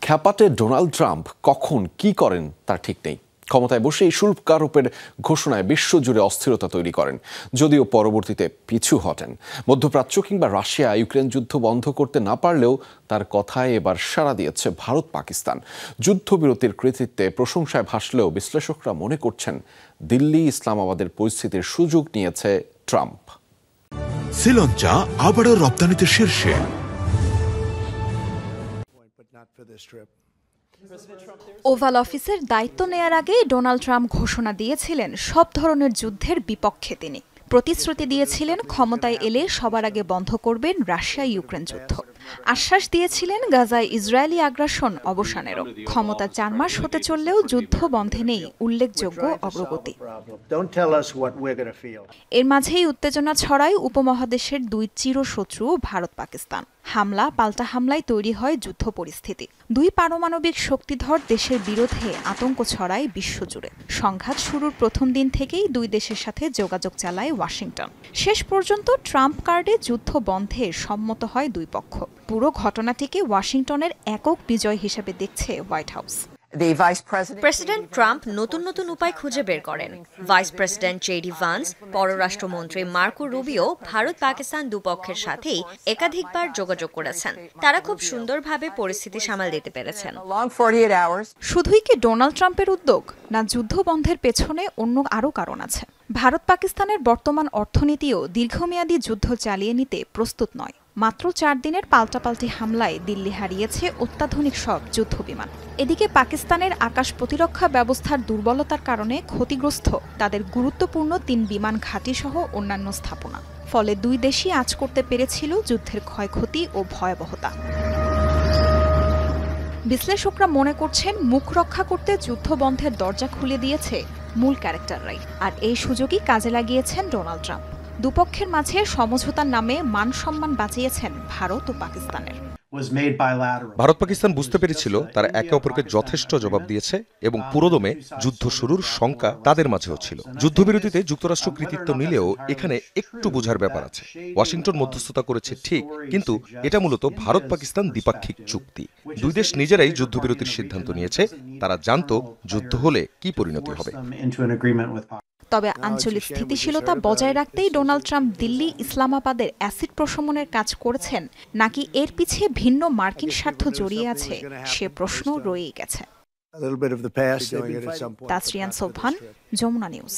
খ্যাপাটে Donald Trump কখন কি করেন তার ঠিক নেই। ক্ষমতায় বসে এই শুল্ক আরোপের ঘোষণায় বিশ্বজুড়ে অস্থিরতা তৈরি করেন, যদিও পরবর্তীতে পিছু হটেন। মধ্যপ্রাচ্য কিংবা রাশিয়া ইউক্রেন যুদ্ধ বন্ধ করতে না পারলেও তার কথায় এবার সাড়া দিয়েছে ভারত পাকিস্তান। যুদ্ধবিরতির কৃতিত্বে প্রশংসায় ভাসলেও বিশ্লেষকরা মনে করছেন দিল্লি ইসলামাবাদের পরিস্থিতির সুযোগ নিয়েছে ট্রাম্প। শ্রীলঙ্কা আবারও রপ্তানিতে শীর্ষে। ওভাল অফিসের দায়িত্ব নেয়ার আগে ডোনাল্ড ট্রাম্প ঘোষণা দিয়েছিলেন সব ধরনের যুদ্ধের বিপক্ষে তিনি। প্রতিশ্রুতি দিয়েছিলেন ক্ষমতায় এলে সবার আগে বন্ধ করবেন রাশিয়া ইউক্রেন যুদ্ধ। আশ্বাস দিয়েছিলেন গাজায় ইসরায়েলি আগ্রাসন অবসানেরও। ক্ষমতা 4 মাস হতে চললেও যুদ্ধ বন্ধে নেই উল্লেখযোগ্য অগ্রগতি। এর মাঝেই উত্তেজনা ছড়ায় উপমহাদেশের দুই চিরশত্রু ভারত পাকিস্তান। হামলা পাল্টা হামলায় তৈরি হয় যুদ্ধ পরিস্থিতি। দুই পারমাণবিক শক্তিধর দেশের বিরুদ্ধে আতঙ্ক ছড়ায় বিশ্বজুড়ে। সংঘাত শুরুর প্রথম দিন থেকেই দুই দেশের সাথে যোগাযোগ চালায় ওয়াশিংটন। শেষ পর্যন্ত ট্রাম্প কার্ডে যুদ্ধ বন্ধে সম্মত হয় দুই পক্ষ। পুরো ঘটনাটিকে ওয়াশিংটনের একক বিজয় হিসেবে দেখছে হোয়াইট হাউস। প্রেসিডেন্ট ট্রাম্প নতুন নতুন উপায় খুঁজে বের করেন। ভাইস প্রেসিডেন্ট জেডি ভান্স, পররাষ্ট্রমন্ত্রী মার্কো রুবিও ভারত পাকিস্তান দুপক্ষের সাথেই একাধিকবার যোগাযোগ করেছেন। তারা খুব সুন্দরভাবে পরিস্থিতি সামাল দিতে পেরেছেন। শুধুই কি ডোনাল্ড ট্রাম্পের উদ্যোগ, না যুদ্ধ বন্ধের পেছনে অন্য আরও কারণ আছে? ভারত পাকিস্তানের বর্তমান অর্থনীতিও দীর্ঘমেয়াদী যুদ্ধ চালিয়ে নিতে প্রস্তুত নয়। মাত্র 4 দিনের পাল্টাপাল্টি হামলায় দিল্লি হারিয়েছে অত্যাধুনিক সব যুদ্ধবিমান। এদিকে পাকিস্তানের আকাশ প্রতিরক্ষা ব্যবস্থার দুর্বলতার কারণে ক্ষতিগ্রস্ত তাদের গুরুত্বপূর্ণ 3 বিমান ঘাঁটি সহ অন্যান্য স্থাপনা। ফলে দুই দেশই আঁচ করতে পেরেছিল যুদ্ধের ক্ষয়ক্ষতি ও ভয়াবহতা। বিশ্লেষকরা মনে করছেন মুখ রক্ষা করতে যুদ্ধ বন্ধের দরজা খুলে দিয়েছে মূল ক্যারেক্টাররাই। আর এই সুযোগই কাজে লাগিয়েছেন ডোনাল্ড ট্রাম্প। দুপক্ষের মাঝে সমঝোতার নামে মান সম্মান বাঁচিয়েছেন ভারত ও পাকিস্তানের। ভারত পাকিস্তান বুঝতে পেরেছিল তারা একে অপরকে যথেষ্ট জবাব দিয়েছে এবং পুরোদমে যুদ্ধ শুরুর শঙ্কা তাদের মাঝেও ছিল। যুদ্ধবিরতিতে যুক্তরাষ্ট্র কৃতিত্ব নিলেও এখানে একটু বোঝার ব্যাপার আছে। ওয়াশিংটন মধ্যস্থতা করেছে ঠিক, কিন্তু এটা মূলত ভারত পাকিস্তান দ্বিপাক্ষিক চুক্তি। দুই দেশ নিজেরাই যুদ্ধবিরতির সিদ্ধান্ত নিয়েছে। তারা জানত যুদ্ধ হলে কি পরিণতি হবে। তবে আঞ্চলিক স্থিতিশীলতা বজায় রাখতেই ডোনাল্ড ট্রাম্প দিল্লি ইসলামাবাদের অ্যাসিড প্রশমনের কাজ করেছেন, নাকি এর পিছে ভিন্ন মার্কিন স্বার্থ জড়িয়ে আছে সে প্রশ্ন রয়েই গেছে। তাসরিয়ান সোবহান, যমুনা নিউজ।